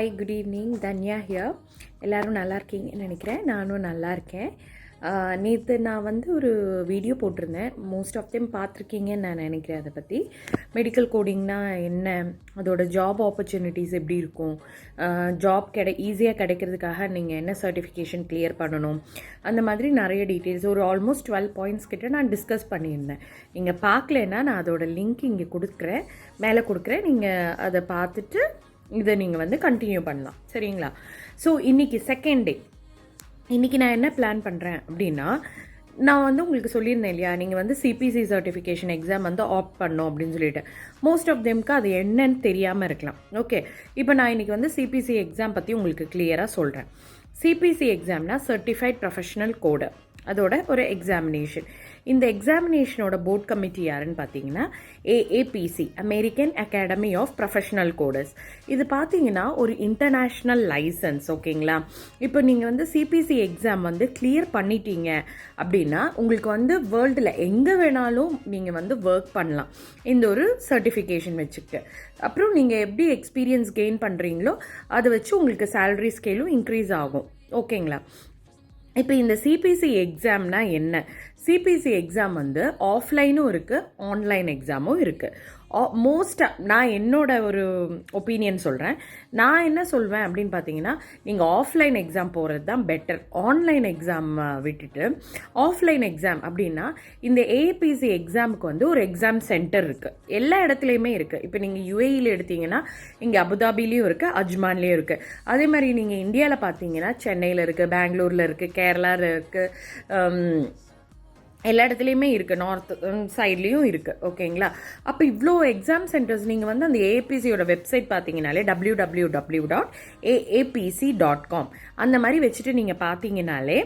Hi, good evening. Danya here. எல்லாரும் நல்லா இருக்கீங்கன்னு நினைக்கிறேன். நானும் நல்லா இருக்கேன். நேற்று நான் வந்து ஒரு வீடியோ போட்டிருந்தேன். மோஸ்ட் ஆஃப் தெம் பார்த்துருக்கீங்கன்னு நான் நினைக்கிறேன். அதை பற்றி மெடிக்கல் கோடிங்னா என்ன, அதோட ஜாப் ஆப்பர்ச்சுனிட்டிஸ் எப்படி இருக்கும், ஜாப் ஈஸியாக கிடைக்கிறதுக்காக நீங்கள் என்ன சர்டிஃபிகேஷன் கிளியர் பண்ணணும், அந்த மாதிரி நிறைய டீட்டெயில்ஸ் ஒரு ஆல்மோஸ்ட் 12 பாயிண்ட்ஸ் கிட்ட நான் டிஸ்கஸ் பண்ணியிருந்தேன். நீங்கள் பார்க்கலன்னா நான் அதோட லிங்க் இங்கே கொடுக்குறேன், மேலே கொடுக்குறேன். நீங்கள் அதை பார்த்துட்டு இதை நீங்கள் வந்து கண்டினியூ பண்ணலாம், சரிங்களா? ஸோ இன்றைக்கி செகண்ட் டே. இன்றைக்கி நான் என்ன பிளான் பண்ணுறேன் அப்படின்னா, நான் வந்து உங்களுக்கு சொல்லியிருந்தேன் இல்லையா, நீங்கள் வந்து சிபிசி சர்டிஃபிகேஷன் எக்ஸாம் வந்து ஆப்ட் பண்ணோம் அப்படின்னு சொல்லிட்டு. மோஸ்ட் ஆஃப் தெம்க்கு அது என்னன்னு தெரியாமல் இருக்கலாம். ஓகே, இப்போ நான் இன்றைக்கி வந்து சிபிசி எக்ஸாம் பற்றி உங்களுக்கு கிளியராக சொல்கிறேன். சிபிசி எக்ஸாம்னா சர்டிஃபைட் ப்ரொஃபஷனல் கோடர், அதோட ஒரு எக்ஸாமினேஷன். இந்த எக்ஸாமினேஷனோட போர்ட் கமிட்டி யாருன்னு பார்த்தீங்கன்னா AAPC, American academy of professional coders. இது பார்த்தீங்கன்னா ஒரு இன்டர்நேஷ்னல் லைசன்ஸ், ஓகேங்களா? இப்போ நீங்கள் வந்து சிபிசி எக்ஸாம் வந்து கிளியர் பண்ணிட்டீங்க அப்படின்னா உங்களுக்கு வந்து வேர்ல்டில் எங்கே வேணாலும் நீங்கள் வந்து ஒர்க் பண்ணலாம் இந்த ஒரு சர்டிஃபிகேஷன் வச்சுக்கிட்டு. அப்புறம் நீங்கள் எப்படி எக்ஸ்பீரியன்ஸ் கெயின் பண்ணுறீங்களோ அதை வச்சு உங்களுக்கு சேலரி ஸ்கேலும் இன்க்ரீஸ் ஆகும், ஓகேங்களா? இப்போ இந்த சிபிசி எக்ஸாம்னா என்ன? சிபிசி எக்ஸாம் வந்து ஆஃப்லைனும் இருக்குது, ஆன்லைன் எக்ஸாமும் இருக்குது. மோஸ்ட்டாக நான் என்னோட ஒரு ஒப்பீனியன் சொல்கிறேன். நான் என்ன சொல்வேன் அப்படின்னு பார்த்தீங்கன்னா, நீங்கள் ஆஃப்லைன் எக்ஸாம் போகிறது தான் பெட்டர். ஆன்லைன் எக்ஸாம் விட்டுட்டு ஆஃப்லைன் எக்ஸாம் அப்படின்னா, இந்த ஏபிசி எக்ஸாமுக்கு வந்து ஒரு எக்ஸாம் சென்டர் இருக்குது, எல்லா இடத்துலையுமே இருக்குது. இப்போ நீங்கள் யுஏஇயில் எடுத்தீங்கன்னா இங்கே அபுதாபிலையும் இருக்குது, அஜ்மான்லேயும் இருக்குது. அதே மாதிரி நீங்கள் இந்தியாவில் பார்த்தீங்கன்னா சென்னையில் இருக்குது, பெங்களூரில் இருக்குது, கேரளாவில் இருக்குது, எல்லா இடத்துலையுமே இருக்குது, நார்த் சைட்லேயும் இருக்குது, ஓகேங்களா? அப்போ இவ்வளோ எக்ஸாம் சென்டர்ஸ் நீங்கள் வந்து அந்த ஏபிசியோட வெப்சைட் பார்த்தீங்கனாலே www.aapc.com அந்த மாதிரி வச்சுட்டு நீங்கள் பார்த்தீங்கனாலே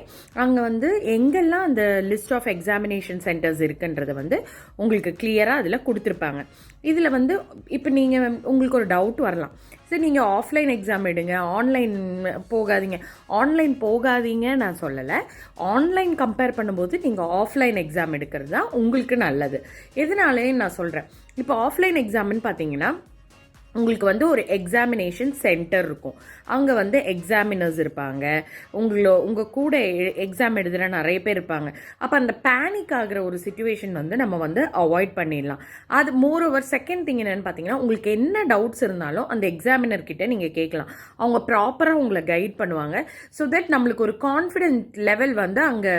அங்கே வந்து எங்கெல்லாம் அந்த லிஸ்ட் ஆஃப் எக்ஸாமினேஷன் சென்டர்ஸ் இருக்குன்றதை வந்து உங்களுக்கு கிளியராக அதில் கொடுத்துருப்பாங்க. இதில் வந்து இப்போ நீங்கள் உங்களுக்கு ஒரு டவுட் வரலாம், சரி நீங்கள் ஆஃப்லைன் எக்ஸாம் எடுங்க, ஆன்லைன் போகாதீங்க. ஆன்லைன் போகாதீங்க நான் சொல்லலை. ஆன்லைன் கம்பேர் பண்ணும்போது நீங்கள் ஆஃப்லைன் எக்ஸாம் எடுக்கிறது தான் உங்களுக்கு நல்லது. எதனாலேன்னு நான் சொல்கிறேன். இப்போ ஆஃப்லைன் எக்ஸாம்னு பார்த்தீங்கன்னா உங்களுக்கு வந்து ஒரு எக்ஸாமினேஷன் சென்டர் இருக்கும், அங்கே வந்து எக்ஸாமினர்ஸ் இருப்பாங்க, உங்கள் கூட எக்ஸாம் எழுதுகிற நிறைய பேர் இருப்பாங்க. அப்போ அந்த பேனிக் ஆகிற ஒரு சிச்சுவேஷன் வந்து நம்ம வந்து அவாய்ட் பண்ணிடலாம். அது மோர் ஓவர் செகண்ட் திங் என்னென்னு பார்த்தீங்கன்னா, உங்களுக்கு என்ன டவுட்ஸ் இருந்தாலும் அந்த எக்ஸாமினர்கிட்ட நீங்கள் கேட்கலாம், அவங்க ப்ராப்பராக உங்களை கைட் பண்ணுவாங்க. ஸோ தட் நம்மளுக்கு ஒரு கான்ஃபிடென்ட் லெவல் வந்து அங்கே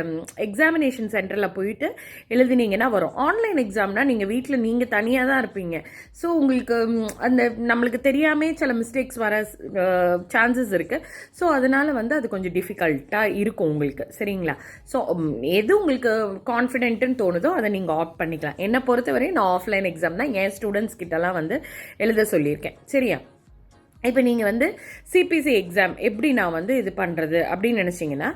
எக்ஸாமினேஷன் சென்டரில் போயிட்டு எழுதினீங்கன்னா வரும். ஆன்லைன் எக்ஸாம்னா நீங்கள் வீட்டில் நீங்கள் தனியாக தான் இருப்பீங்க. ஸோ உங்களுக்கு அந்த நம்மளுக்கு தெரியாமே சில மிஸ்டேக்ஸ் வர சான்சஸ் இருக்குது. ஸோ அதனால் வந்து அது கொஞ்சம் டிஃபிகல்ட்டாக இருக்கும் உங்களுக்கு, சரிங்களா? ஸோ எது உங்களுக்கு கான்ஃபிடென்ட்டுன்னு தோணுதோ அதை நீங்கள் ஆப்ட் பண்ணிக்கலாம். என்னை பொறுத்தவரை நான் ஆஃப்லைன் எக்ஸாம் தான் என் ஸ்டூடெண்ட்ஸ் கிட்டலாம் வந்து எழுத சொல்லியிருக்கேன், சரியா? இப்போ நீங்கள் வந்து சிபிசி எக்ஸாம் எப்படி நான் வந்து இது பண்ணுறது அப்படின்னு நினச்சிங்கன்னா,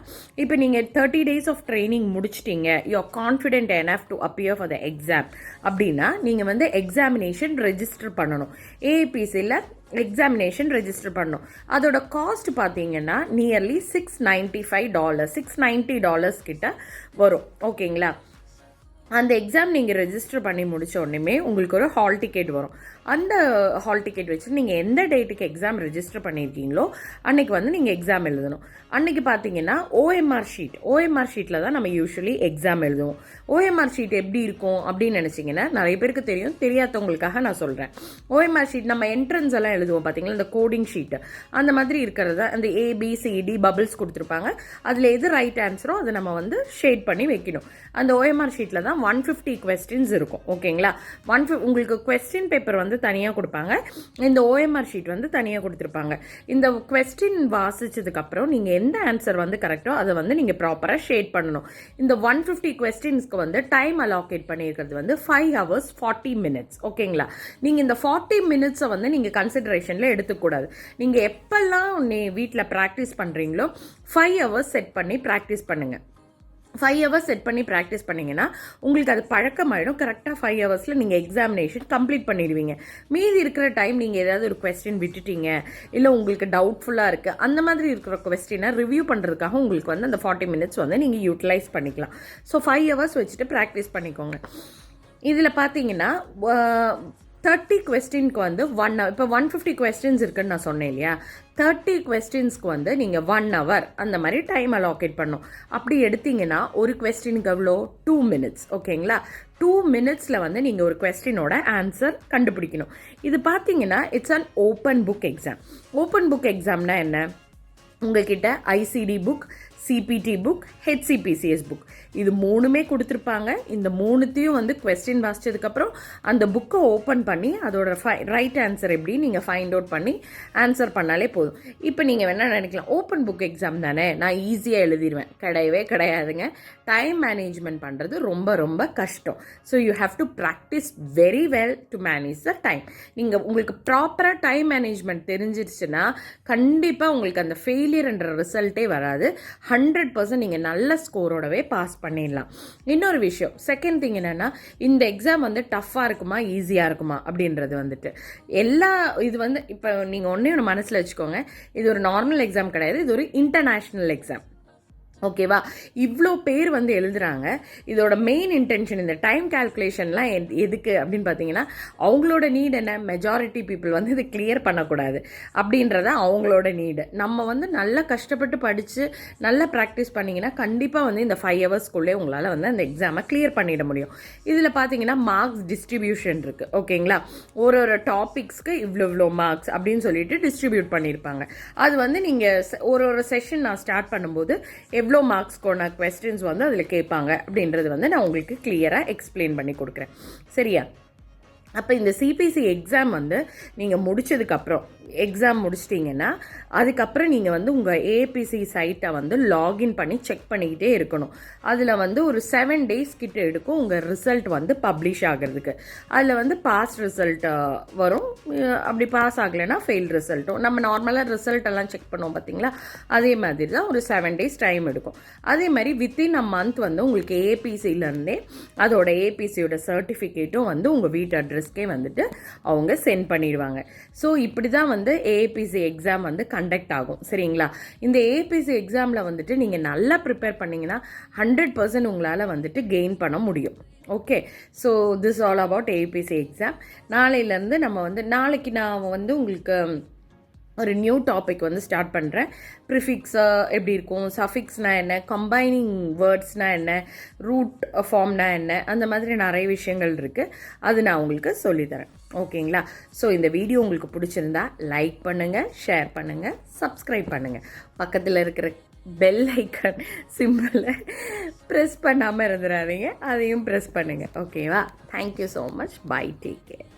இப்போ நீங்கள் 30 days ஆஃப் ட்ரைனிங் முடிச்சிட்டிங்க, you are confident enough to appear for the exam அப்படின்னா நீங்கள் வந்து எக்ஸாமினேஷன் ரெஜிஸ்டர் பண்ணணும். ஏபிசியில் எக்ஸாமினேஷன் ரெஜிஸ்டர் பண்ணணும். அதோட காஸ்ட் பார்த்தீங்கன்னா நியர்லி $690 $690 கிட்ட வரும், ஓகேங்களா? அந்த எக்ஸாம் நீங்கள் ரெஜிஸ்டர் பண்ணி முடித்த உடனே உங்களுக்கு ஒரு ஹால் டிக்கெட் வரும். அந்த ஹால் டிக்கெட் வச்சு நீங்கள் எந்த டேட்டுக்கு எக்ஸாம் ரெஜிஸ்டர் பண்ணியிருக்கீங்களோ அன்றைக்கி வந்து நீங்கள் எக்ஸாம் எழுதணும். அன்றைக்கி பார்த்தீங்கன்னா ஓஎம்ஆர் ஷீட்டில் தான் நம்ம யூஸ்வலி எக்ஸாம் எழுதுவோம். ஓஎம்ஆர் ஷீட் எப்படி இருக்கும் அப்படின்னு நினச்சிங்கன்னா, நிறைய பேருக்கு தெரியும், தெரியாதவங்களுக்காக நான் சொல்கிறேன். ஓஎம்ஆர் ஷீட் நம்ம என்ட்ரன்ஸ் எல்லாம் எழுதுவோம் பார்த்தீங்களா, இந்த கோடிங் ஷீட்டு அந்த மாதிரி இருக்கிறத அந்த ஏபிசிடி பபிள்ஸ் கொடுத்துருப்பாங்க. அதில் எது ரைட் ஆன்சரோ அதை நம்ம வந்து ஷேட் பண்ணி வைக்கணும். அந்த ஓஎம்ஆர் ஷீட்டில் தான் 150 கொஸ்டின்ஸ் இருக்கும், ஓகேங்களா? உங்களுக்கு கொஸ்டின் பேப்பர் வந்து தனியாக கொடுப்பாங்க, இந்த ஓஎம்ஆர் ஷீட் வந்து தனியாக கொடுத்துருப்பாங்க. இந்த கொஸ்டின் வாசிச்சதுக்கப்புறம் நீங்கள் எந்த ஆன்சர் வந்து கரெக்டோ அதை வந்து நீங்கள் ப்ராப்பராக ஷேட் பண்ணணும். இந்த 150 கொஸ்டின்ஸ்க்கு வந்து டைம் அலோகேட் பண்ணியிருக்கிறது வந்து 5 hours 40 minutes, ஓகேங்களா? நீங்கள் இந்த 40 minutes வந்து நீங்கள் கன்சிடரேஷனில் எடுத்துக்கூடாது. நீங்கள் எப்பெல்லாம் வீட்டில் ப்ராக்டிஸ் பண்ணுறீங்களோ 5 hours செட் பண்ணி ப்ராக்டிஸ் பண்ணுங்கள். 5 hours செட் பண்ணி ப்ராக்டிஸ் பண்ணிங்கன்னா உங்களுக்கு அது பழக்கமாயிடும். கரெக்டாக 5 hours நீங்கள் எக்ஸாமினேஷன் கம்ப்ளீட் பண்ணிடுவீங்க. மீதி இருக்கிற டைம் நீங்கள் ஏதாவது ஒரு கொஸ்டின் விட்டுட்டீங்க, இல்லை உங்களுக்கு டவுட்ஃபுல்லாக இருக்குது, அந்த மாதிரி இருக்கிற கொஸ்டினை ரிவ்யூ பண்ணுறதுக்காக உங்களுக்கு வந்து அந்த 40 minutes வந்து நீங்கள் யூட்டிலைஸ் பண்ணிக்கலாம். ஸோ 5 hours வச்சுட்டு ப்ராக்டிஸ் பண்ணிக்கோங்க. இதில் பார்த்தீங்கன்னா 30 கொஸ்டினுக்கு வந்து 1 hour. இப்போ 150 கொஸ்டின்ஸ் இருக்குன்னு நான் சொன்னேன் இல்லையா, 30 கொஸ்டின்ஸ்க்கு வந்து நீங்கள் 1 hour அந்த மாதிரி டைம் அலோகேட் பண்ணணும். அப்படி எடுத்தீங்கன்னா ஒரு கொஸ்டினுக்கு எவ்வளோ 2 minutes. ஓகேங்களா, 2 minutesல வந்து நீங்கள் ஒரு கொஸ்டினோட ஆன்சர் கண்டுபிடிக்கணும். இது பார்த்தீங்கன்னா it's an open book exam. Open book எக்ஸாம்னா என்ன, உங்ககிட்ட ICD book, CPT book, HCPCS book இது 3மே கொடுத்துருப்பாங்க. இந்த 3த்தையும் வந்து கொஸ்டின் வாசிச்சதுக்கப்புறம் அந்த புக்கை ஓப்பன் பண்ணி அதோட ரைட் ஆன்சர் எப்படி நீங்கள் ஃபைண்ட் அவுட் பண்ணி ஆன்சர் பண்ணாலே போதும். இப்போ நீங்கள் வேணால் நினைக்கலாம் ஓப்பன் புக் எக்ஸாம் தானே நான் ஈஸியாக எழுதிடுவேன். கிடையவே கிடையாதுங்க. டைம் மேனேஜ்மெண்ட் பண்ணுறது ரொம்ப ரொம்ப கஷ்டம். So you have to practice very well to manage the time. நீங்கள் உங்களுக்கு ப்ராப்பராக டைம் மேனேஜ்மெண்ட் தெரிஞ்சிருச்சுன்னா கண்டிப்பாக உங்களுக்கு அந்த ஃபெயிலியர்ன்ற ரிசல்ட்டே வராது. 100% நீங்கள் நல்ல ஸ்கோரோடவே பாஸ் பண்ணிடலாம். இன்னொரு விஷயம், செகண்ட் திங் என்னன்னா, இந்த எக்ஸாம் வந்து டஃப்பாக இருக்குமா ஈஸியாக இருக்குமா அப்படின்றது வந்துட்டு இது வந்து இப்போ நீங்கள் ஒன்று மனசில் வச்சுக்கோங்க, இது ஒரு நார்மல் எக்ஸாம் கிடையாது, இது ஒரு இன்டர்நேஷ்னல் எக்ஸாம். ஓகேவா, இவ்வளோ பேர் வந்து எழுதுறாங்க. இதோட மெயின் இன்டென்ஷன் இந்த டைம் கால்குலேஷன்லாம் எதுக்கு அப்படின்னு பார்த்தீங்கன்னா, அவங்களோட நீட் என்ன, மெஜாரிட்டி பீப்புள் வந்து இது கிளியர் பண்ணக்கூடாது அப்படின்றத அவங்களோட நீடு. நம்ம வந்து நல்லா கஷ்டப்பட்டு படித்து நல்லா ப்ராக்டிஸ் பண்ணிங்கன்னா கண்டிப்பாக வந்து இந்த 5 ஹவர்ஸ்க்குள்ளே உங்களால் வந்து அந்த எக்ஸாமை கிளியர் பண்ணிட முடியும். இதில் பார்த்தீங்கன்னா மார்க்ஸ் டிஸ்ட்ரிபியூஷன் இருக்குது. ஓகேங்களா, ஒரு டாபிக்ஸ்க்கு இவ்வளோ மார்க்ஸ் அப்படின்னு சொல்லிட்டு டிஸ்ட்ரிபியூட் பண்ணியிருப்பாங்க. அது வந்து நீங்கள் ஒரு செஷன் நான் ஸ்டார்ட் பண்ணும்போது எவ்வளோ மார்க்ஸ்க்கான கொஸ்டின்ஸ் வந்து அதில் கேட்பாங்க அப்படின்றது வந்து நான் உங்களுக்கு கிளியராக எக்ஸ்பிளைன் பண்ணி கொடுக்குறேன். சரியா, அப்போ இந்த சிபிசி எக்ஸாம் வந்து நீங்கள் முடிச்சதுக்கப்புறம் எக்ஸாம் முடிச்சிட்டிங்கன்னா அதுக்கப்புறம் நீங்கள் வந்து உங்கள் ஏபிசி சைட்டை வந்து லாகின் பண்ணி செக் பண்ணிக்கிட்டே இருக்கணும். அதில் வந்து ஒரு 7 days கிட்ட எடுக்கும் உங்கள் ரிசல்ட் வந்து பப்ளிஷ் ஆகிறதுக்கு. அதில் வந்து பாஸ் ரிசல்ட் வரும், அப்படி பாஸ் ஆகலைன்னா ஃபெயில் ரிசல்ட்டும். நம்ம நார்மலாக ரிசல்ட் எல்லாம் செக் பண்ணுவோம் பார்த்தீங்களா, அதே மாதிரி தான் ஒரு 7 days டைம் எடுக்கும். அதே மாதிரி வித்தின் அ மந்த் வந்து உங்களுக்கு ஏபிசிலேருந்தே அதோட ஏபிசியோட சர்டிஃபிகேட்டும் வந்து உங்கள் வீட்டு அட்ரஸ்க்கே வந்துட்டு அவங்க சென்ட் பண்ணிடுவாங்க. ஸோ இப்படி தான் வந்து ஏபிசி எக்ஸாம் வந்து கண்டக்ட் ஆகும். சரிங்களா, இந்த ஏபிசி எக்ஸாமில் வந்துட்டு நீங்கள் நல்லா ப்ரிப்பேர் பண்ணிங்கன்னா 100% உங்களால் வந்துட்டு கெயின் பண்ண முடியும். Okay, so this all about ABC exam. நாளையிலேருந்து நம்ம வந்து நாளைக்கு நான் வந்து உங்களுக்கு ஒரு நியூ டாபிக் வந்து ஸ்டார்ட் பண்ணுறேன். ப்ரிஃபிக்ஸா எப்படி இருக்கும், சஃபிக்ஸ்னா என்ன, கம்பைனிங் வேர்ட்ஸ்னா என்ன, ரூட் ஃபார்ம்னா என்ன, அந்த மாதிரி நிறைய விஷயங்கள் இருக்குது. அது நான் உங்களுக்கு சொல்லித்தரேன். ஓகேங்களா, ஸோ இந்த வீடியோ உங்களுக்கு பிடிச்சிருந்தா லைக் பண்ணுங்கள், ஷேர் பண்ணுங்கள், சப்ஸ்கிரைப் பண்ணுங்கள். பக்கத்தில் இருக்கிற பெல் ஐக்கன் சிம்பிளை ப்ரெஸ் பண்ணாமல் இருந்துடாதீங்க, அதையும் ப்ரெஸ் பண்ணுங்கள். ஓகேவா, thank you so much, bye, take care.